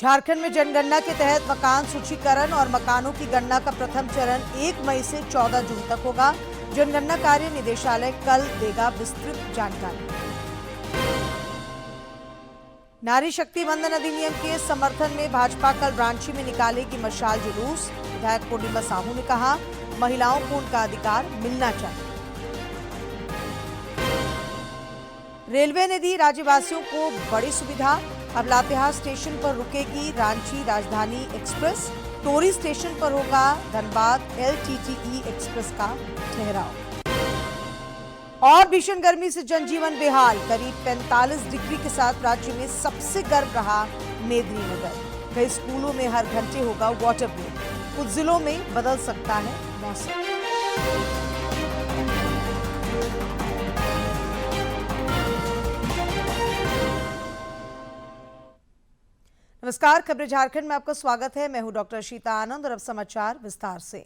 झारखंड में जनगणना के तहत मकान सूचीकरण और मकानों की गणना का प्रथम चरण 1 मई से 14 जून तक होगा। जनगणना कार्य निदेशालय कल देगा विस्तृत जानकारी। नारी शक्ति वंदन अधिनियम के समर्थन में भाजपा कल रांची में निकालेगी मशाल जुलूस। विधायक पूर्णिमा साहू ने कहा, महिलाओं को उनका अधिकार मिलना चाहिए। रेलवे ने दी राज्यवासियों को बड़ी सुविधा। अब लातेहार स्टेशन पर रुकेगी रांची राजधानी एक्सप्रेस। टोरी स्टेशन पर होगा धनबाद LTTE एक्सप्रेस का ठहराव। और भीषण गर्मी से जनजीवन बेहाल। करीब 45 डिग्री के साथ राज्य में सबसे गर्म रहा मेदिनीनगर। कई स्कूलों में हर घंटे होगा वाटर ब्रेक। कुछ जिलों में बदल सकता है मौसम। नमस्कार, खबरें झारखंड में आपका स्वागत है। मैं हूं डॉक्टर अशीता आनंद और अब समाचार विस्तार से।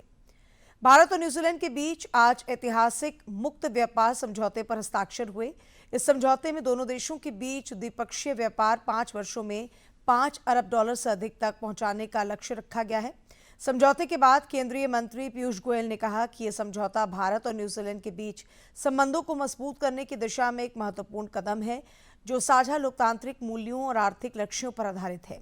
भारत और न्यूजीलैंड के बीच आज ऐतिहासिक मुक्त व्यापार समझौते पर हस्ताक्षर हुए। इस समझौते में दोनों देशों के बीच द्विपक्षीय व्यापार 5 वर्षों में $5 अरब से अधिक तक पहुंचाने का लक्ष्य रखा गया है। समझौते के बाद केंद्रीय मंत्री पीयूष गोयल ने कहा कि यह समझौता भारत और न्यूजीलैंड के बीच संबंधों को मजबूत करने की दिशा में एक महत्वपूर्ण कदम है, जो साझा लोकतांत्रिक मूल्यों और आर्थिक लक्ष्यों पर आधारित है।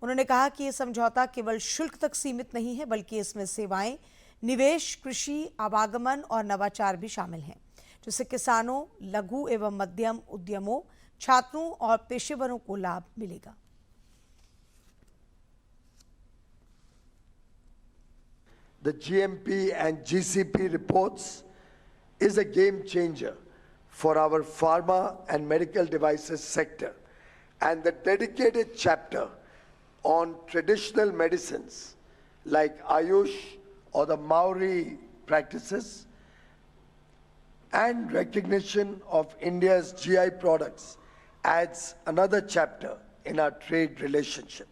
उन्होंने कहा कि यह समझौता केवल शुल्क तक सीमित नहीं है, बल्कि इसमें सेवाएं, निवेश, कृषि, आवागमन और नवाचार भी शामिल हैं, जिससे किसानों, लघु एवं मध्यम उद्यमों, छात्रों और पेशेवरों को लाभ मिलेगा। The GMP and GCP reports is a game changer for our pharma and medical devices sector, and the dedicated chapter on traditional medicines like Ayush or the Maori practices and recognition of India's GI products adds another chapter in our trade relationship.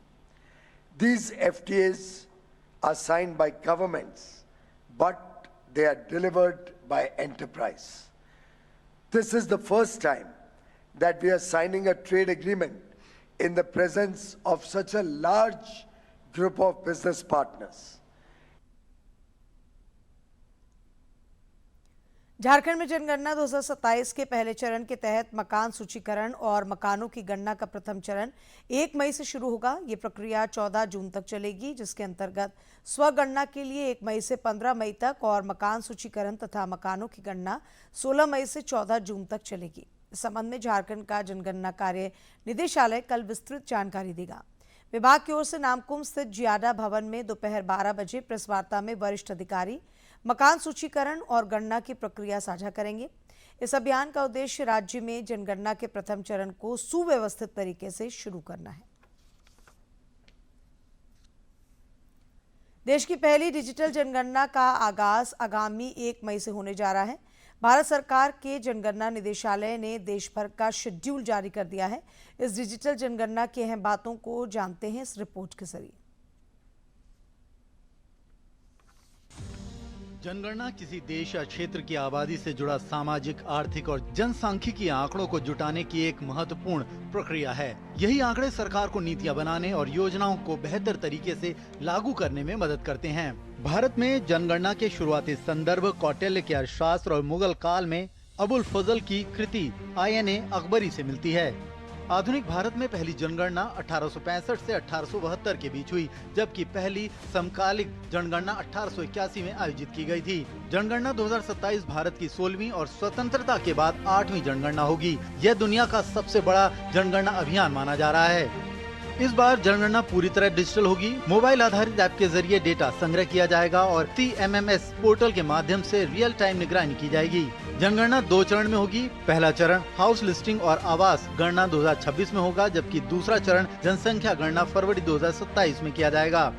These FTAs are signed by governments, but they are delivered by enterprise. This is the first time that we are signing a trade agreement in the presence of such a large group of business partners. Jharkhand में जनगणना 2027 के पहले चरण के तहत मकान सूचीकरण और मकानों की गणना का प्रथम चरण 1 मई से शुरू होगा। ये प्रक्रिया 14 जून तक चलेगी, जिसके अंतर्गत स्वगणना के लिए 1 मई से 15 मई तक और मकान सूचीकरण तथा मकानों की गणना 16 मई से 14 जून तक चलेगी। इस संबंध में झारखंड का जनगणना कार्य निदेशालय कल विस्तृत जानकारी देगा। विभाग की ओर से नामकुम स्थित जियाडा भवन में दोपहर 12 बजे प्रेस वार्ता में वरिष्ठ अधिकारी मकान सूचीकरण और गणना की प्रक्रिया साझा करेंगे। इस अभियान का उद्देश्य राज्य में जनगणना के प्रथम चरण को सुव्यवस्थित तरीके से शुरू करना है। देश की पहली डिजिटल जनगणना का आगाज आगामी 1 मई से होने जा रहा है। भारत सरकार के जनगणना निदेशालय ने देश भर का शेड्यूल जारी कर दिया है। इस डिजिटल जनगणना की अहम बातों को जानते हैं इस रिपोर्ट के जरिए। जनगणना किसी देश या क्षेत्र की आबादी से जुड़ा सामाजिक, आर्थिक और जनसांख्यिकीय आंकड़ों को जुटाने की एक महत्वपूर्ण प्रक्रिया है। यही आंकड़े सरकार को नीतियां बनाने और योजनाओं को बेहतर तरीके से लागू करने में मदद करते हैं। भारत में जनगणना के शुरुआती संदर्भ कौटिल्य के अर्थशास्त्र और मुगल काल में अबुल फजल की कृति आयन अकबरी से मिलती है। आधुनिक भारत में पहली जनगणना 1865 से 1872 के बीच हुई, जबकि पहली समकालिक जनगणना 1881 में आयोजित की गई थी। जनगणना 2027 भारत की 16वीं और स्वतंत्रता के बाद 8वीं जनगणना होगी। यह दुनिया का सबसे बड़ा जनगणना अभियान माना जा रहा है। इस बार जनगणना पूरी तरह डिजिटल होगी। मोबाइल आधारित ऐप के जरिए डेटा संग्रह किया जाएगा और TMMS पोर्टल के माध्यम से रियल टाइम निगरानी की जाएगी। जनगणना 2 चरण में होगी। पहला चरण हाउस लिस्टिंग और आवास गणना 2026 में होगा, जबकि दूसरा चरण जनसंख्या गणना फरवरी 2027 में किया जाएगा।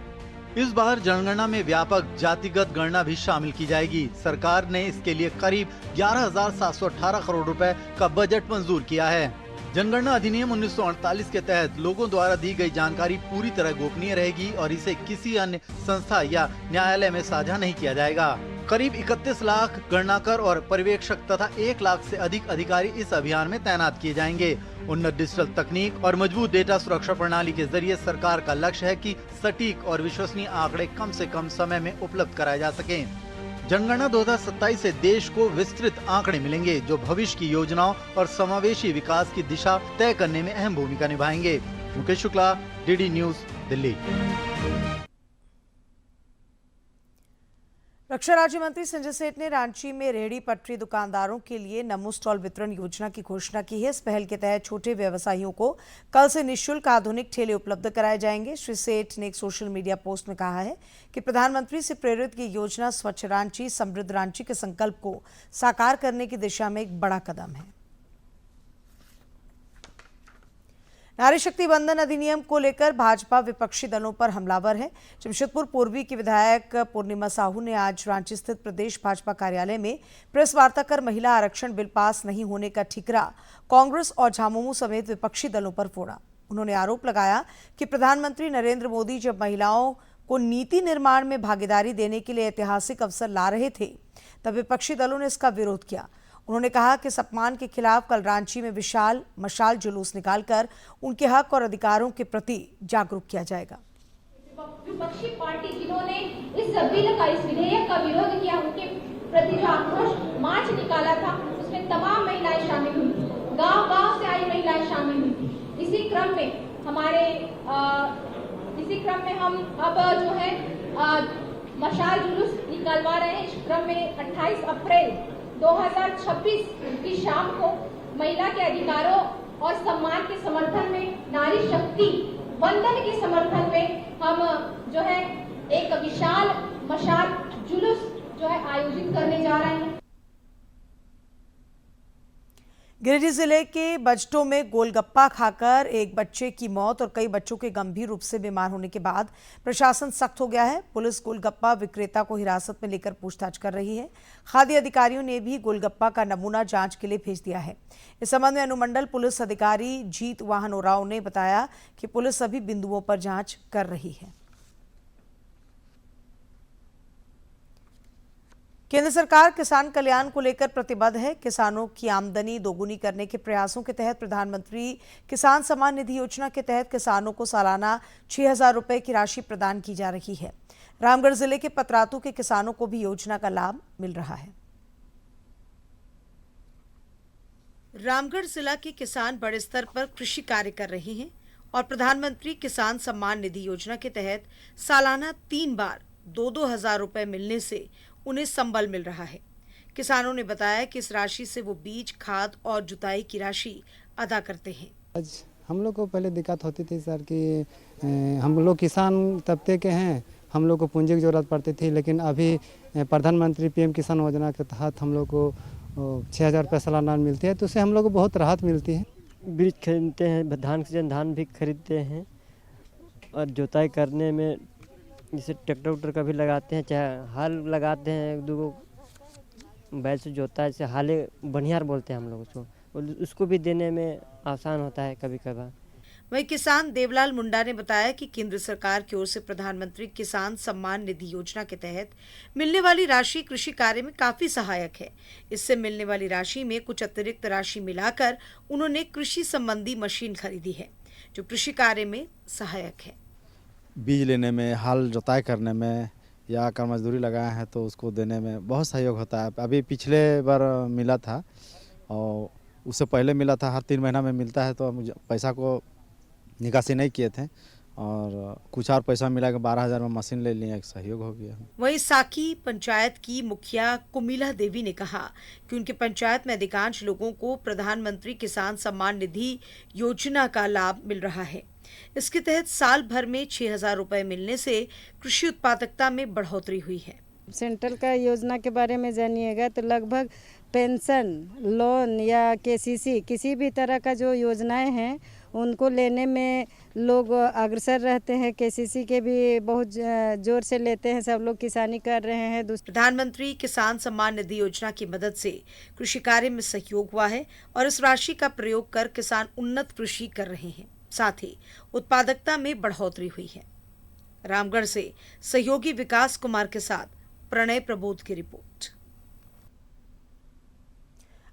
इस बार जनगणना में व्यापक जातिगत गणना भी शामिल की जाएगी। सरकार ने इसके लिए करीब 11,718 करोड़ रुपए का बजट मंजूर किया है। जनगणना अधिनियम 1948 के तहत लोगों द्वारा दी गई जानकारी पूरी तरह गोपनीय रहेगी और इसे किसी अन्य संस्था या न्यायालय में साझा नहीं किया जाएगा। करीब 31 लाख गणनाकर और पर्यवेक्षक तथा 1 लाख से अधिक अधिकारी इस अभियान में तैनात किए जाएंगे। उन्नत डिजिटल तकनीक और मजबूत डेटा सुरक्षा प्रणाली के जरिए सरकार का लक्ष्य है कि सटीक और विश्वसनीय आंकड़े कम से कम समय में उपलब्ध कराए जा सकें। जनगणना 2027 से देश को विस्तृत आंकड़े मिलेंगे जो भविष्य की योजनाओं और समावेशी विकास की दिशा तय करने में अहम भूमिका निभाएंगे। Mukesh Shukla, DD news, Delhi. रक्षा राज्य मंत्री संजय सेठ ने रांची में रेहड़ी पटरी दुकानदारों के लिए नमो स्टॉल वितरण योजना की घोषणा की है। इस पहल के तहत छोटे व्यवसायियों को कल से निःशुल्क आधुनिक ठेले उपलब्ध कराए जाएंगे। श्री सेठ ने एक सोशल मीडिया पोस्ट में कहा है कि प्रधानमंत्री से प्रेरित ये योजना स्वच्छ रांची, समृद्ध रांची के संकल्प को साकार करने की दिशा में एक बड़ा कदम है। नारी शक्ति बंधन अधिनियम को लेकर भाजपा विपक्षी दलों पर हमलावर है। जमशेदपुर पूर्वी की विधायक पूर्णिमा साहू ने आज रांची स्थित प्रदेश भाजपा कार्यालय में प्रेस वार्ता कर महिला आरक्षण बिल पास नहीं होने का ठिकरा कांग्रेस और झामुमो समेत विपक्षी दलों पर फोड़ा। उन्होंने आरोप लगाया कि प्रधानमंत्री नरेंद्र मोदी जब महिलाओं को नीति निर्माण में भागीदारी देने के लिए ऐतिहासिक अवसर ला रहे थे तब विपक्षी दलों ने इसका विरोध किया। उन्होंने कहा कि इस अपमान के खिलाफ कल रांची में विशाल मशाल जुलूस निकालकर उनके हक और अधिकारों के प्रति जागरूक किया जाएगा। विपक्षी पार्टी जिन्होंने इस बिल का, इस विधेयक का विरोध किया, उनके प्रति जो आक्रोश मार्च निकाला था उसमें तमाम महिलाएं शामिल हुई, गांव-गांव से आई महिलाएं शामिल हुई। इसी क्रम में हम अब जो है मशाल जुलूस निकलवा रहे हैं। इस क्रम में 28 अप्रैल 2026 की शाम को महिला के अधिकारों और सम्मान के समर्थन में, नारी शक्ति बंधन के समर्थन में हम जो है एक विशाल मशाल जुलूस जो है आयोजित करने जा रहे हैं। गिरिडीह जिले के बजटों में गोलगप्पा खाकर एक बच्चे की मौत और कई बच्चों के गंभीर रूप से बीमार होने के बाद प्रशासन सख्त हो गया है। पुलिस गोलगप्पा विक्रेता को हिरासत में लेकर पूछताछ कर रही है। खाद्य अधिकारियों ने भी गोलगप्पा का नमूना जांच के लिए भेज दिया है। इस संबंध में अनुमंडल पुलिस अधिकारी जीत वाहन ओराव ने बताया कि पुलिस सभी बिंदुओं पर जांच कर रही है। केंद्र सरकार किसान कल्याण को लेकर प्रतिबद्ध है। किसानों की आमदनी दोगुनी करने के प्रयासों के तहत प्रधानमंत्री किसान सम्मान निधि योजना के तहत किसानों को सालाना 6,000 रुपए की राशि प्रदान की जा रही है। रामगढ़ जिले के पतरातू के किसानों को भी योजना का लाभ मिल रहा है। रामगढ़ जिला के किसान बड़े स्तर पर कृषि कार्य कर रहे हैं और प्रधानमंत्री किसान सम्मान निधि योजना के तहत सालाना 3 बार 2-2 हज़ार रुपए मिलने से उन्हें संबल मिल रहा है। किसानों ने बताया कि इस राशि से वो बीज, खाद और जुताई की राशि अदा करते हैं। आज हम लोग को पहले दिक्कत होती थी सर कि हम लोग किसान तबके के हैं, हम लोग को पूंजी की जरूरत पड़ती थी, लेकिन अभी प्रधानमंत्री पीएम किसान योजना के तहत हम लोग को 6,000 रुपये सालाना मिलती है, तो उससे हम लोग को बहुत राहत मिलती है। बीज खरीदते हैं, धान सीजन धान भी खरीदते हैं और जुताई करने में जैसे ट्रैक्टर उक्टर का भी लगाते हैं, चाहे हाल लगाते हैं, 1-2 बैल से जोता है, जैसे हाले बनियार बोलते हैं हम लोग उसको भी देने में आसान होता है कभी कभार। वहीं किसान देवलाल मुंडा ने बताया कि केंद्र सरकार की ओर से प्रधानमंत्री किसान सम्मान निधि योजना के तहत मिलने वाली राशि कृषि कार्य में काफी सहायक है। इससे मिलने वाली राशि में कुछ अतिरिक्त राशि मिलाकर उन्होंने कृषि संबंधी मशीन खरीदी है जो कृषि कार्य में सहायक है। बीज लेने में, हाल जोताई करने में या कर मजदूरी लगाए हैं तो उसको देने में बहुत सहयोग होता है। अभी पिछले बार मिला था और उससे पहले मिला था, हर 3 महीना में मिलता है, तो मुझे पैसा को निकासी नहीं किए थे और कुछ और पैसा मिला के 12,000 में मशीन ले लिए, एक सहयोग हो गया। वहीं साकी पंचायत की मुखिया कुमिला देवी ने कहा कि उनके पंचायत में अधिकांश लोगों को प्रधानमंत्री किसान सम्मान निधि योजना का लाभ मिल रहा है। इसके तहत साल भर में 6,000 रुपए मिलने से कृषि उत्पादकता में बढ़ोतरी हुई है। सेंट्रल का योजना के बारे में जानिएगा तो लगभग पेंशन, लोन या केसीसी किसी भी तरह का जो योजनाएं हैं उनको लेने में लोग अग्रसर रहते हैं। केसीसी के भी बहुत जोर से लेते हैं, सब लोग किसानी कर रहे हैं। प्रधानमंत्री किसान सम्मान निधि योजना की मदद से कृषि कार्य में सहयोग हुआ है और इस राशि का प्रयोग कर किसान उन्नत कृषि कर रहे हैं, साथ ही उत्पादकता में बढ़ोतरी हुई है। रामगढ़ से सहयोगी विकास कुमार के साथ प्रणय प्रबोध की रिपोर्ट।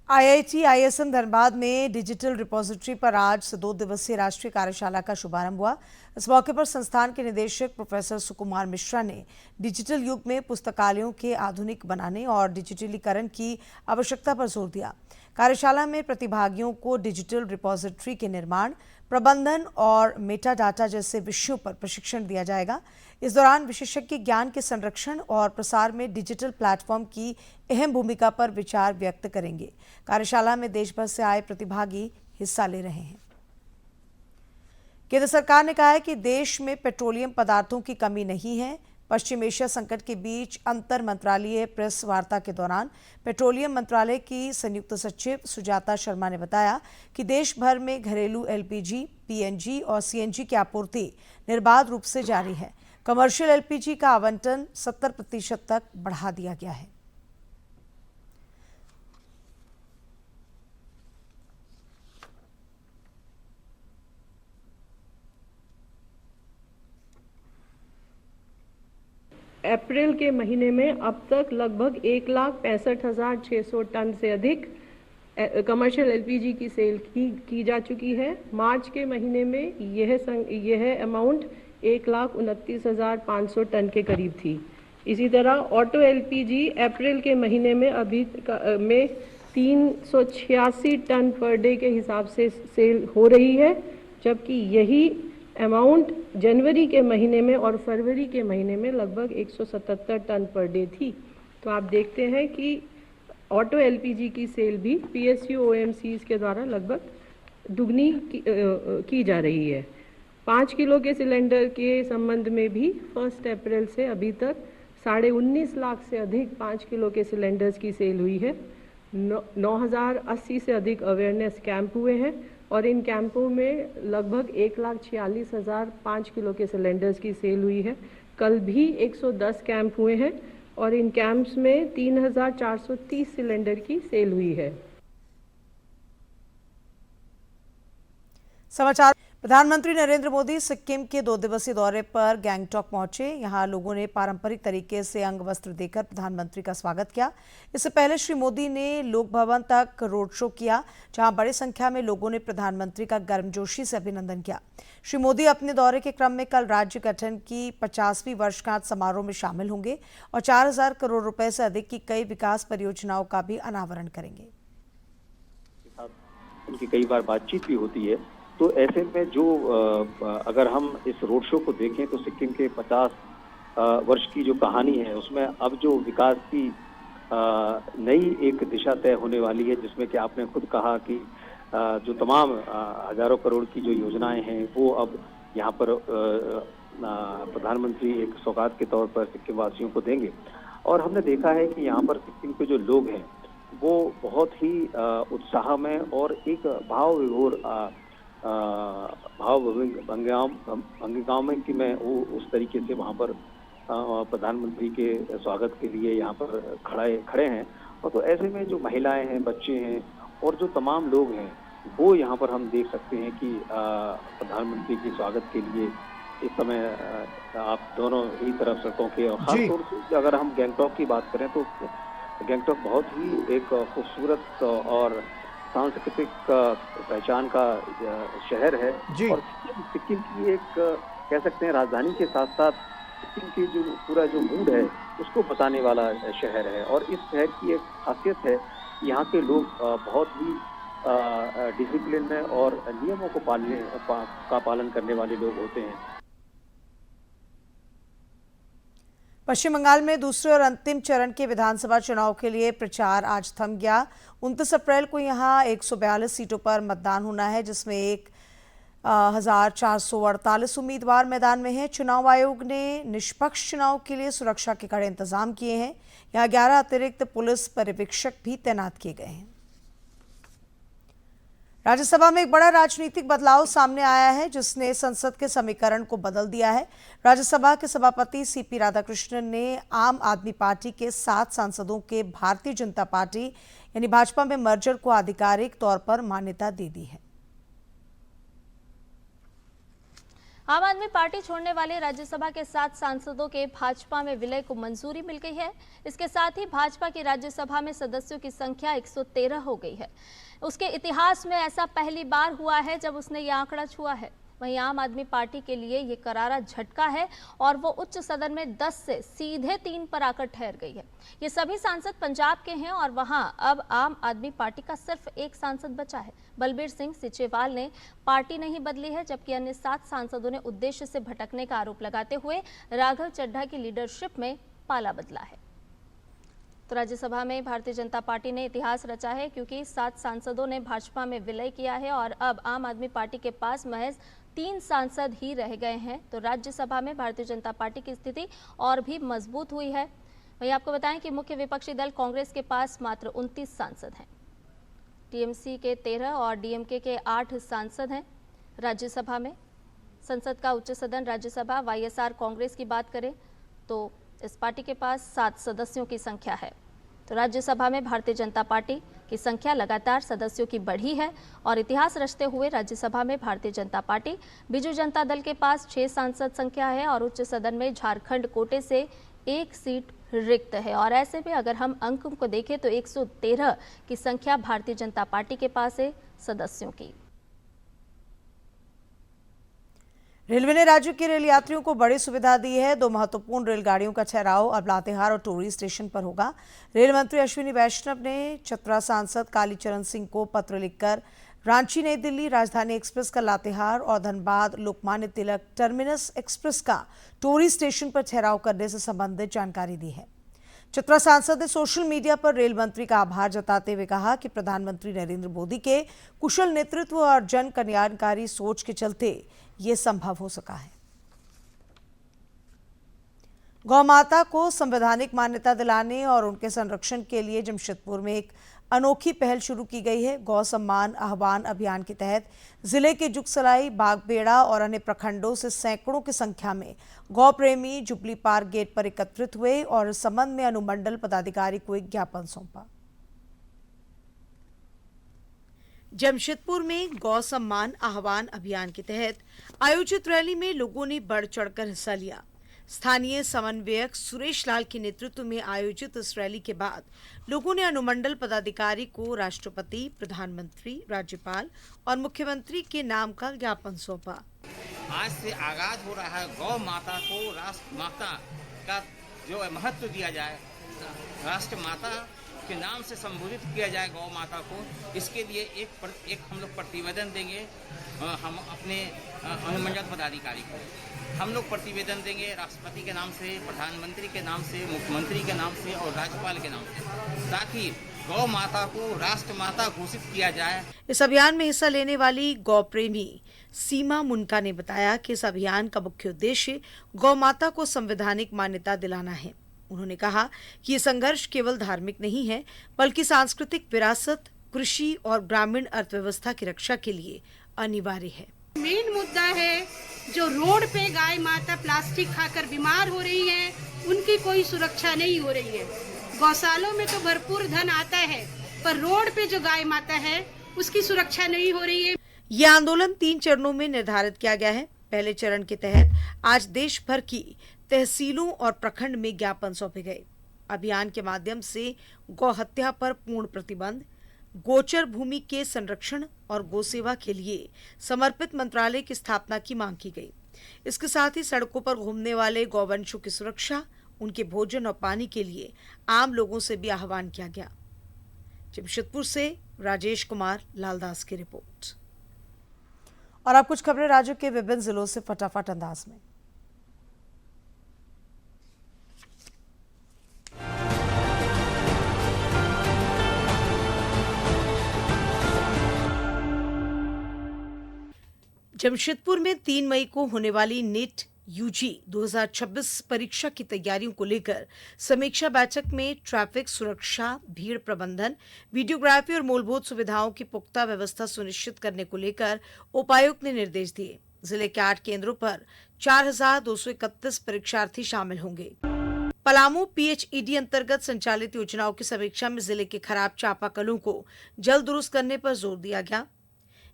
IIT ISM धनबाद में डिजिटल रिपोजिटरी पर आज से 2 दिवसीय राष्ट्रीय कार्यशाला का शुभारंभ हुआ। इस मौके पर संस्थान के निदेशक प्रोफेसर सुकुमार मिश्रा ने डिजिटल युग में पुस्तकालयों के आधुनिक बनाने और डिजिटलीकरण की आवश्यकता पर जोर दिया। कार्यशाला में प्रतिभागियों को डिजिटल रिपोजिटरी के निर्माण, प्रबंधन और मेटा डाटा जैसे विषयों पर प्रशिक्षण दिया जाएगा। इस दौरान विशेषज्ञ ज्ञान के संरक्षण और प्रसार में डिजिटल प्लेटफॉर्म की अहम भूमिका पर विचार व्यक्त करेंगे। कार्यशाला में देश भर से आए प्रतिभागी हिस्सा ले रहे हैं। केंद्र सरकार ने कहा है कि देश में पेट्रोलियम पदार्थों की कमी नहीं है। पश्चिम एशिया संकट के बीच अंतर मंत्रालयीय प्रेस वार्ता के दौरान पेट्रोलियम मंत्रालय की संयुक्त सचिव सुजाता शर्मा ने बताया कि देश भर में घरेलू LPG, PNG और CNG की आपूर्ति निर्बाध रूप से जारी है। कमर्शियल LPG का आवंटन 70% तक बढ़ा दिया गया है। अप्रैल के महीने में अब तक लगभग 1,65,600 टन से अधिक कमर्शियल LPG की सेल की जा चुकी है। मार्च के महीने में यह अमाउंट 1,29,500 टन के करीब थी। इसी तरह ऑटो LPG अप्रैल के महीने में अभी में 386 टन पर डे के हिसाब से सेल हो रही है, जबकि यही अमाउंट जनवरी के महीने में और फरवरी के महीने में लगभग 177 टन पर डे थी। तो आप देखते हैं कि ऑटो LPG की सेल भी PSU OMCs के द्वारा लगभग दुगनी की जा रही है। 5 किलो के सिलेंडर के संबंध में भी 1 अप्रैल से अभी तक 19.5 लाख से अधिक 5 किलो के सिलेंडर्स की सेल हुई है। 9,080 से अधिक अवेयरनेस कैंप हुए हैं और इन कैंपों में लगभग 1,46,000 5 किलो के सिलेंडर्स की सेल हुई है। कल भी 110 कैंप हुए हैं और इन कैंप्स में 3,430 सिलेंडर की सेल हुई है। समाचार। प्रधानमंत्री नरेंद्र मोदी सिक्किम के 2 दिवसीय दौरे पर गैंगटॉक पहुंचे। यहां लोगों ने पारंपरिक तरीके से अंग वस्त्र देकर प्रधानमंत्री का स्वागत किया। इससे पहले श्री मोदी ने लोक भवन तक रोड शो किया, जहां बड़ी संख्या में लोगों ने प्रधानमंत्री का गर्मजोशी से अभिनंदन किया। श्री मोदी अपने दौरे के क्रम में कल राज्य गठन की 50वीं वर्षगांठ समारोह में शामिल होंगे और 4,000 करोड़ रुपए से अधिक की कई विकास परियोजनाओं का भी अनावरण करेंगे। उनकी कई बार बातचीत भी होती है, तो ऐसे में जो अगर हम इस रोड शो को देखें तो सिक्किम के 50 वर्ष की जो कहानी है उसमें अब जो विकास की नई एक दिशा तय होने वाली है, जिसमें कि आपने खुद कहा कि जो तमाम हजारों करोड़ की जो योजनाएं हैं वो अब यहाँ पर प्रधानमंत्री एक सौगात के तौर पर सिक्किम वासियों को देंगे। और हमने देखा है कि यहाँ पर सिक्किम के जो लोग हैं वो बहुत ही उत्साह में और एक भाव विभोर भंगिकाओं में कि मैं वो उस तरीके से वहाँ पर प्रधानमंत्री के स्वागत के लिए यहाँ पर खड़े हैं। और तो ऐसे में जो महिलाएं हैं, बच्चे हैं और जो तमाम लोग हैं वो यहाँ पर हम देख सकते हैं कि प्रधानमंत्री के स्वागत के लिए इस समय आप दोनों ही तरफ सड़कों के, और खासतौर से अगर हम गैंगटॉक की बात करें तो गैंगटॉक बहुत ही एक खूबसूरत और सांस्कृतिक पहचान का शहर है और सिक्किम की एक कह सकते हैं राजधानी के साथ साथ सिक्किम की जो पूरा जो मूड है उसको बताने वाला शहर है। और इस शहर की एक खासियत है, यहाँ के लोग बहुत ही डिसिप्लिन में और नियमों को पालन करने वाले लोग होते हैं। पश्चिम बंगाल में दूसरे और अंतिम चरण के विधानसभा चुनाव के लिए प्रचार आज थम गया। 29 अप्रैल को यहां 142 सीटों पर मतदान होना है, जिसमें 1,448 उम्मीदवार मैदान में हैं। चुनाव आयोग ने निष्पक्ष चुनाव के लिए सुरक्षा के कड़े इंतजाम किए हैं। यहां 11 अतिरिक्त पुलिस पर्यवेक्षक भी तैनात किए गए हैं। राज्यसभा में एक बड़ा राजनीतिक बदलाव सामने आया है, जिसने संसद के समीकरण को बदल दिया है। राज्यसभा के सभापति CP राधाकृष्णन ने आम आदमी पार्टी के 7 सांसदों के भारतीय जनता पार्टी यानी भाजपा में मर्जर को आधिकारिक तौर पर मान्यता दे दी है। आम आदमी पार्टी छोड़ने वाले राज्यसभा के 7 सांसदों के भाजपा में विलय को मंजूरी मिल गई है। इसके साथ ही भाजपा की राज्यसभा में सदस्यों की संख्या 113 हो गई है। उसके इतिहास में ऐसा पहली बार हुआ है जब उसने ये आंकड़ा छुआ है। वहीं आम आदमी पार्टी के लिए ये करारा झटका है और वो उच्च सदन में 10 से सीधे 3 पर आकर ठहर गई है। ये सभी सांसद पंजाब के हैं और वहां अब आम आदमी पार्टी का सिर्फ एक सांसद बचा है। बलबीर सिंह सिचेवाल ने पार्टी नहीं बदली है, जबकि अन्य 7 सांसदों ने उद्देश्य से भटकने का आरोप लगाते हुए राघव चड्ढा की लीडरशिप में पाला बदला है। तो राज्यसभा में भारतीय जनता पार्टी ने इतिहास रचा है, क्योंकि 7 सांसदों ने भाजपा में विलय किया है और अब आम आदमी पार्टी के पास महज 3 सांसद ही रह गए हैं। तो राज्यसभा में भारतीय जनता पार्टी की स्थिति और भी मजबूत हुई है। वहीं आपको बताएं कि मुख्य विपक्षी दल कांग्रेस के पास मात्र 29 सांसद हैं। टीएमसी के 13 और डीएमके के 8 सांसद हैं राज्यसभा में। संसद का उच्च सदन राज्यसभा वाईएसआर कांग्रेस की बात करें तो इस पार्टी के पास 7 सदस्यों की संख्या है। तो राज्यसभा में भारतीय जनता पार्टी की संख्या लगातार सदस्यों की बढ़ी है और इतिहास रचते हुए राज्यसभा में भारतीय जनता पार्टी बीजू जनता दल के पास 6 सांसद संख्या है और उच्च सदन में झारखंड कोटे से 1 सीट रिक्त है। और ऐसे में अगर हम अंक को देखें तो 113 की संख्या भारतीय जनता पार्टी के पास है सदस्यों की। रेलवे ने राज्य के रेल यात्रियों को बड़ी सुविधा दी है। 2 महत्वपूर्ण रेलगाड़ियों का ठहराव अब लातेहार और टोरी स्टेशन पर होगा। रेल मंत्री अश्विनी वैष्णव ने चतरा सांसद कालीचरण सिंह को पत्र लिखकर रांची नई दिल्ली राजधानी एक्सप्रेस का लातेहार और धनबाद लोकमान्य तिलक टर्मिनस एक्सप्रेस का टोरी स्टेशन पर ठहराव करने से संबंधित जानकारी दी है। चतरा सांसद ने सोशल मीडिया पर रेल मंत्री का आभार जताते हुए कहा कि प्रधानमंत्री नरेंद्र मोदी के कुशल नेतृत्व और जन कल्याणकारी सोच के चलते ये संभव हो सका है। गौ माता को संवैधानिक मान्यता दिलाने और उनके संरक्षण के लिए जमशेदपुर में एक अनोखी पहल शुरू की गई है। गौ सम्मान आह्वान अभियान के तहत जिले के जुगसलाई, बागबेड़ा और अन्य प्रखंडों से सैकड़ों की संख्या में गौ प्रेमी जुबली पार्क गेट पर एकत्रित हुए और इस संबंध में अनुमंडल पदाधिकारी को एक ज्ञापन सौंपा। जमशेदपुर में गौ सम्मान आह्वान अभियान के तहत आयोजित रैली में लोगों ने बढ़ चढ़कर हिस्सा लिया। स्थानीय समन्वयक सुरेश लाल के नेतृत्व में आयोजित इस रैली के बाद लोगों ने अनुमंडल पदाधिकारी को राष्ट्रपति, प्रधानमंत्री, राज्यपाल और मुख्यमंत्री के नाम का ज्ञापन सौंपा। आज से आगाज हो रहा है गौ माता को राष्ट्र माता का जो महत्व दिया जाए, राष्ट्र माता के नाम से संबोधित किया जाए गौ माता को। इसके लिए एक हम लोग प्रतिवेदन देंगे। हम अपने अनुमंडल पदाधिकारी को हम लोग प्रतिवेदन देंगे राष्ट्रपति के नाम से, प्रधानमंत्री के नाम से, मुख्यमंत्री के नाम से और राज्यपाल के नाम से, ताकि गौ माता को राष्ट्र माता घोषित किया जाए। इस अभियान में हिस्सा लेने वाली गौ प्रेमी सीमा मुनका ने बताया कि इस अभियान का मुख्य उद्देश्य गौ माता को संवैधानिक मान्यता दिलाना है। उन्होंने कहा कि ये संघर्ष केवल धार्मिक नहीं है, बल्कि सांस्कृतिक विरासत, कृषि और ग्रामीण अर्थव्यवस्था की रक्षा के लिए अनिवार्य है। मेन मुद्दा है जो रोड पे गाय माता प्लास्टिक खाकर बीमार हो रही है, उनकी कोई सुरक्षा नहीं हो रही है। गौशालों में तो भरपूर धन आता है, पर रोड पे जो गाय माता है उसकी सुरक्षा नहीं हो रही है। ये आंदोलन 3 चरणों में निर्धारित किया गया है। पहले चरण के तहत आज देश भर की तहसीलों और प्रखंड में ज्ञापन सौंपे गए। अभियान के माध्यम से गौ हत्या पर पूर्ण प्रतिबंध, गोचर भूमि के संरक्षण और गोसेवा के लिए समर्पित मंत्रालय की स्थापना की मांग की गई। इसके साथ ही सड़कों पर घूमने वाले गौवंशों की सुरक्षा, उनके भोजन और पानी के लिए आम लोगों से भी आह्वान किया गया। जमशेदपुर से राजेश कुमार लालदास की रिपोर्ट। और अब कुछ खबरें राज्य के विभिन्न जिलों से फटाफट अंदाज में। जमशेदपुर में 3 मई को होने वाली नीट यूजी 2026 परीक्षा की तैयारियों को लेकर समीक्षा बैठक में ट्रैफिक सुरक्षा, भीड़ प्रबंधन, वीडियोग्राफी और मूलभूत सुविधाओं की पुख्ता व्यवस्था सुनिश्चित करने को लेकर उपायुक्त ने निर्देश दिए। जिले के 8 केंद्रों पर 4,231 परीक्षार्थी शामिल होंगे। पलामू पीएचईडी अंतर्गत संचालित योजनाओं की समीक्षा में जिले के खराब चापाकलों को जल्द दुरुस्त करने पर जोर दिया गया।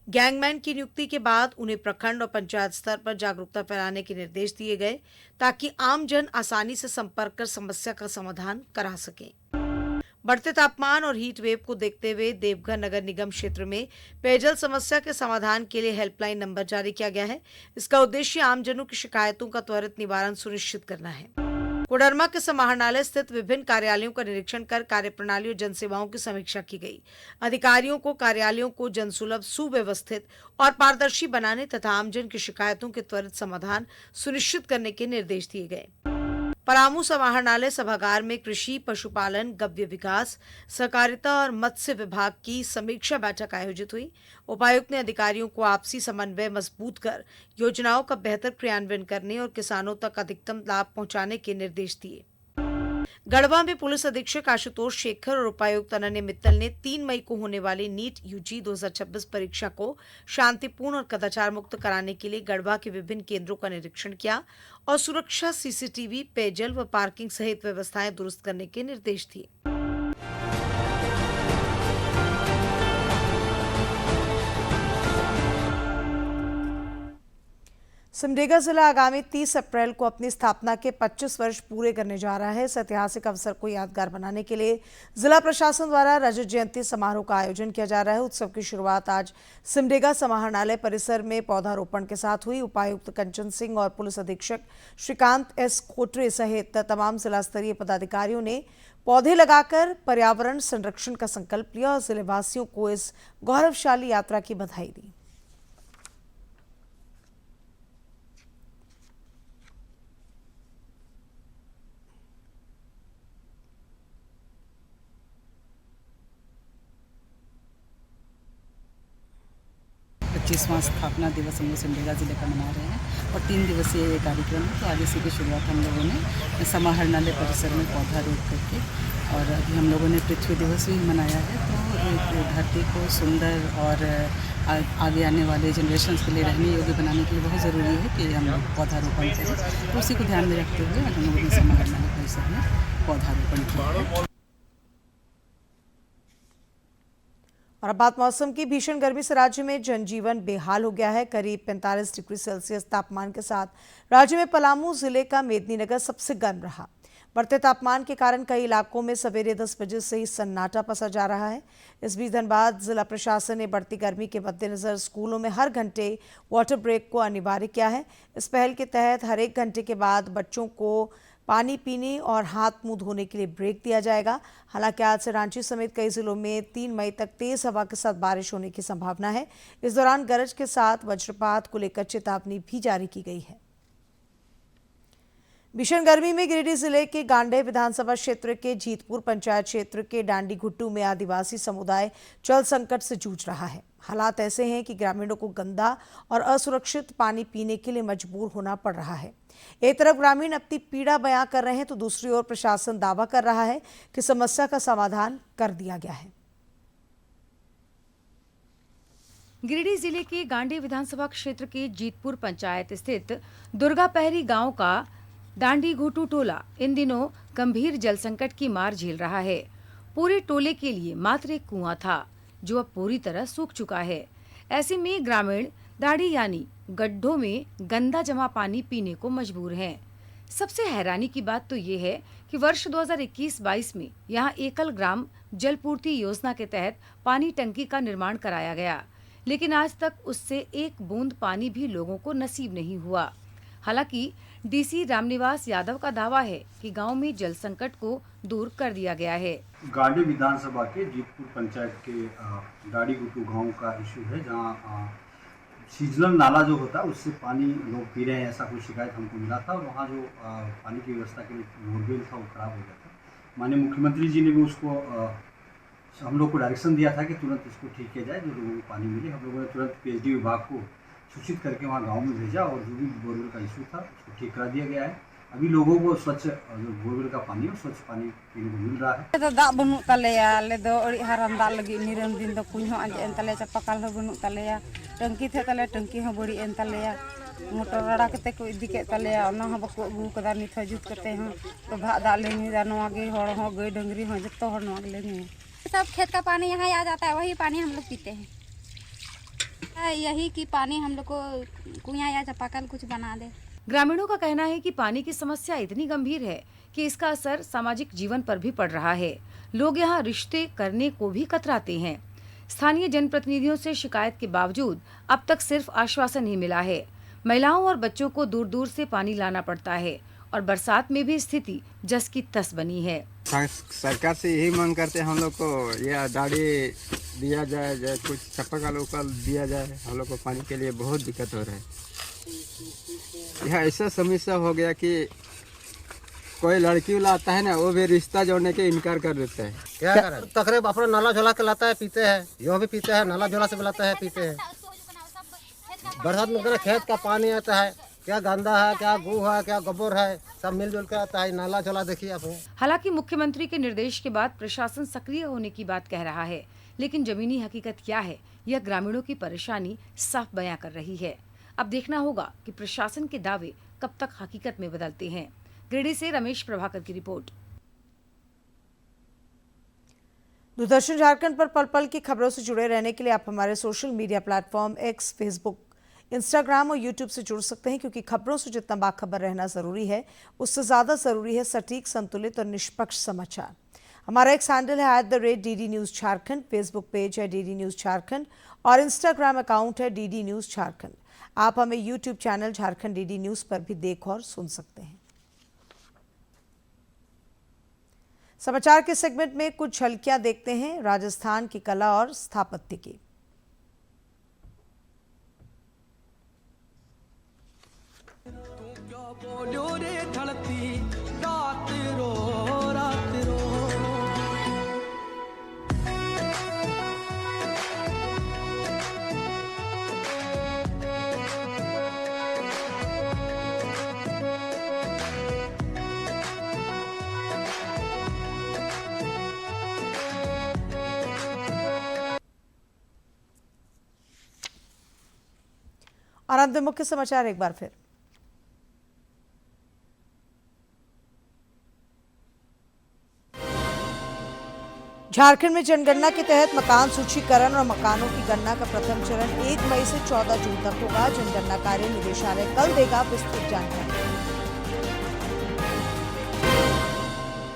गैंगमैन की नियुक्ति के बाद उन्हें प्रखंड और पंचायत स्तर पर जागरूकता फैलाने के निर्देश दिए गए ताकि आम जन आसानी से संपर्क कर समस्या का समाधान करा सकें। बढ़ते तापमान और हीट वेव को देखते हुए देवघर नगर निगम क्षेत्र में पेयजल समस्या के समाधान के लिए हेल्पलाइन नंबर जारी किया गया है। इसका उद्देश्य आमजनों की शिकायतों का त्वरित निवारण सुनिश्चित करना है। कोडरमा के समाहरणालय स्थित विभिन्न कार्यालयों का निरीक्षण कर कार्यप्रणाली और जनसेवाओं की समीक्षा की गई। अधिकारियों को कार्यालयों को जनसुलभ, सुव्यवस्थित और पारदर्शी बनाने तथा आमजन की शिकायतों के त्वरित समाधान सुनिश्चित करने के निर्देश दिए गए। पलामू समाहरणालय सभागार में कृषि, पशुपालन, गव्य विकास, सहकारिता और मत्स्य विभाग की समीक्षा बैठक आयोजित हुई। उपायुक्त ने अधिकारियों को आपसी समन्वय मजबूत कर योजनाओं का बेहतर क्रियान्वयन करने और किसानों तक अधिकतम लाभ पहुंचाने के निर्देश दिए। गढ़वा में पुलिस अधीक्षक आशुतोष शेखर और उपायुक्त अनन्य मित्तल ने 3 मई को होने वाली नीट यूजी 2026 परीक्षा को शांतिपूर्ण और कदाचार मुक्त कराने के लिए गढ़वा के विभिन्न केंद्रों का निरीक्षण किया और सुरक्षा, सीसीटीवी, पेयजल व पार्किंग सहित व्यवस्थाएं दुरुस्त करने के निर्देश दिए। सिमडेगा जिला आगामी 30 अप्रैल को अपनी स्थापना के 25 वर्ष पूरे करने जा रहा है। इस ऐतिहासिक अवसर को यादगार बनाने के लिए जिला प्रशासन द्वारा रजत जयंती समारोह का आयोजन किया जा रहा है। उत्सव की शुरुआत आज सिमडेगा समाहरणालय परिसर में पौधारोपण के साथ हुई। उपायुक्त कंचन सिंह और पुलिस अधीक्षक श्रीकांत एस खोटरे सहित तमाम जिला स्तरीय पदाधिकारियों ने पौधे लगाकर पर्यावरण संरक्षण का संकल्प लिया और जिलेवासियों को इस गौरवशाली यात्रा की बधाई दी। पच्चीसवां स्थापना दिवस हम लोग सिमडेगा जिले का मना रहे हैं और 3 दिवसीय ये कार्यक्रम है। तो आज इसी की शुरुआत हम लोगों ने समाहरणालय परिसर में पौधा रोप करके और अभी हम लोगों ने पृथ्वी दिवस भी मनाया है। तो एक धरती को सुंदर और आगे आने वाले जनरेशन्स के लिए रहने योग्य बनाने के लिए बहुत ज़रूरी है कि हम लोग पौधारोपण करें। तो उसी को ध्यान में रखते हुए हम लोगों ने समाहरणालय परिसर में पौधारोपण किया है। और अब बात मौसम की। भीषण गर्मी से राज्य में जनजीवन बेहाल हो गया है। करीब 45 डिग्री सेल्सियस तापमान के साथ राज्य में पलामू जिले का मेदिनीनगर सबसे गर्म रहा। बढ़ते तापमान के कारण कई इलाकों में सवेरे 10 बजे से ही सन्नाटा पसर जा रहा है। इस बीच धनबाद जिला प्रशासन ने बढ़ती गर्मी के मद्देनजर स्कूलों में हर घंटे वाटर ब्रेक को अनिवार्य किया है। इस पहल के तहत हर 1 घंटे के बाद बच्चों को पानी पीने और हाथ मुंह धोने के लिए ब्रेक दिया जाएगा। हालांकि आज से रांची समेत कई जिलों में 3 मई तक तेज हवा के साथ बारिश होने की संभावना है। इस दौरान गरज के साथ वज्रपात को लेकर चेतावनी भी जारी की गई है। भीषण गर्मी में गिरिडीह जिले के गांडे विधानसभा क्षेत्र के जीतपुर पंचायत क्षेत्र के डांडी घुट्टू में आदिवासी समुदाय जल संकट से जूझ रहा है। हालात ऐसे हैं कि ग्रामीणों को गंदा और असुरक्षित पानी पीने के लिए मजबूर होना पड़ रहा है। एक तरफ ग्रामीण अपनी पीड़ा बयां कर रहे हैं तो दूसरी ओर प्रशासन दावा कर रहा है कि समस्या का समाधान कर दिया गया है। गिरिडीह जिले के गांडे विधानसभा क्षेत्र के जीतपुर पंचायत स्थित दुर्गा पहरी गांव का डांडी घुटू टोला इन दिनों गंभीर जल संकट की मार झेल रहा है। पूरे टोले के लिए मात्र एक कुआं था जो अब पूरी तरह सूख चुका है। ऐसे में ग्रामीण दाढ़ी यानी गड्ढों में गंदा जमा पानी पीने को मजबूर हैं। सबसे हैरानी की बात तो ये है कि वर्ष 2021-22 में यहाँ एकल ग्राम जल पूर्ति योजना के तहत पानी टंकी का निर्माण कराया गया, लेकिन आज तक उससे एक बूंद पानी भी लोगों को नसीब नहीं हुआ। हालांकि डीसी रामनिवास यादव का दावा है कि गांव में जल संकट को दूर कर दिया गया है। गांडी विधानसभा के जीतपुर पंचायत के डाड़ी गुटू गांव का इशू है, जहां सीजनल नाला जो होता है उससे पानी लोग पी रहे हैं, ऐसा कुछ शिकायत हमको मिला था। और वहाँ जो पानी की व्यवस्था के लिए बोरवेल था वो खराब हो गया था। माननीय मुख्यमंत्री जी ने भी उसको हम लोग को डायरेक्शन दिया था कि तुरंत इसको ठीक किया जाए, जो लोगों को पानी मिले। हम लोगों ने तुरंत पीएचडी विभाग को सूचित करके वहाँ गांव में भेजा और जो भी बोरवेल का इशू था उसको ठीक करा दिया गया है। अभी लोगों को स्वच्छ जो बोरवेल का पानी है स्वच्छ पानी पीने को मिल रहा है। तो दाग बनू तलेया ले दो ओड़ी हराम दाग लगी निरन दिन दो कुछ हो आजे तले चापाकल हो बनू तलेया टंकी थे तले टंकी हो बड़ी एन तलेया मोटर रड़ा कते को इदी के तलेया ओना हो बको अगू कदा निथ जुत कते हो तो भाग दाग ले नि नवा गे हड़ हो गई डंगरी हो जत्तो हड़ नवा ले नि। सब खेत का पानी यहाँ आ जाता है, वही पानी हम लोग पीते हैं। यही कि पानी हम लोग को कुआं या चापाकल कुछ बना दे। ग्रामीणों का कहना है कि पानी की समस्या इतनी गंभीर है कि इसका असर सामाजिक जीवन पर भी पड़ रहा है। लोग यहाँ रिश्ते करने को भी कतराते हैं। स्थानीय जनप्रतिनिधियों से शिकायत के बावजूद अब तक सिर्फ आश्वासन ही मिला है। महिलाओं और बच्चों को दूर दूर से पानी लाना पड़ता है और बरसात में भी स्थिति जस की तस बनी है। सरकार से यही मांग करते हैं हम लोग को, यह दाढ़ी दिया जाए, कुछ चापाकल उकल दिया जाए। हम लोग को पानी के लिए बहुत दिक्कत हो रहा है। यह ऐसा समस्या हो गया कि कोई लड़की वाला आता है ना, वो भी रिश्ता जोड़ने के इनकार कर देता है। क्या करें, तकरीब अपना नाला झोला के लाता है, पीते हैं, यो भी पीते हैं, नाला झोला से बुलाता है, पीते हैं। बरसात में खेत का पानी आता है, क्या गंदा है, क्या गू है, क्या गोबर है, सब मिलजुल कर आता है। नाला झोला देखिए आप। हालांकि मुख्यमंत्री के निर्देश के बाद प्रशासन सक्रिय होने की बात कह रहा है, लेकिन जमीनी हकीकत क्या है, यह ग्रामीणों की परेशानी साफ बयां कर रही है। अब देखना होगा कि प्रशासन के दावे कब तक हकीकत में बदलते हैं। गिरिडीह से रमेश प्रभाकर की रिपोर्ट। दूरदर्शन झारखंड पर पल पल की खबरों से जुड़े रहने के लिए आप हमारे social media platform x, Facebook, Instagram और यूट्यूब से जुड़ सकते हैं, क्योंकि खबरों से जितना बाखबर रहना जरूरी है, उससे ज्यादा जरूरी है सटीक, संतुलित और निष्पक्ष समाचार। हमारा एक्स हैंडल है @DD News Jharkhand, Facebook page है DD News झारखंड और इंस्टाग्राम अकाउंट है DD News झारखंड। आप हमें YouTube channel Jharkhand DD News पर भी देख और सुन सकते हैं। समाचार के सेगमेंट में कुछ झलकियां देखते हैं राजस्थान की कला और स्थापत्य की। और अंत में मुख्य समाचार एक बार फिर। झारखंड में जनगणना के तहत मकान सूचीकरण और मकानों की गणना का प्रथम चरण 1 मई से 14 जून तक होगा। जनगणना कार्य निदेशालय कल देगा विस्तृत जानकारी।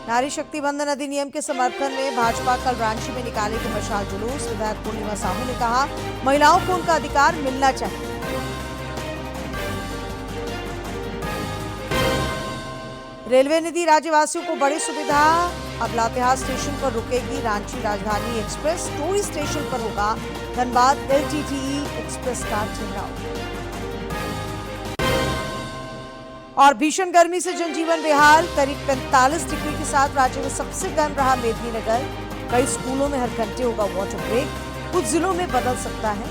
नारी शक्ति वंदन अधिनियम के समर्थन में भाजपा कल रांची में निकालेगी मशाल जुलूस। विधायक पूर्णिमा साहू ने कहा, महिलाओं को उनका अधिकार मिलना चाहिए। रेलवे ने दी राज्यवासियों को बड़ी सुविधा। अब लातेहार स्टेशन पर रुकेगी रांची राजधानी एक्सप्रेस। टोरी स्टेशन पर होगा धनबाद LTTE एक्सप्रेस का ठहराव। और भीषण गर्मी से जनजीवन बेहाल। करीब 45 डिग्री के साथ राज्य में सबसे गर्म रहा मेदिनीनगर। कई स्कूलों में हर घंटे होगा वाटर ब्रेक। कुछ जिलों में बदल सकता है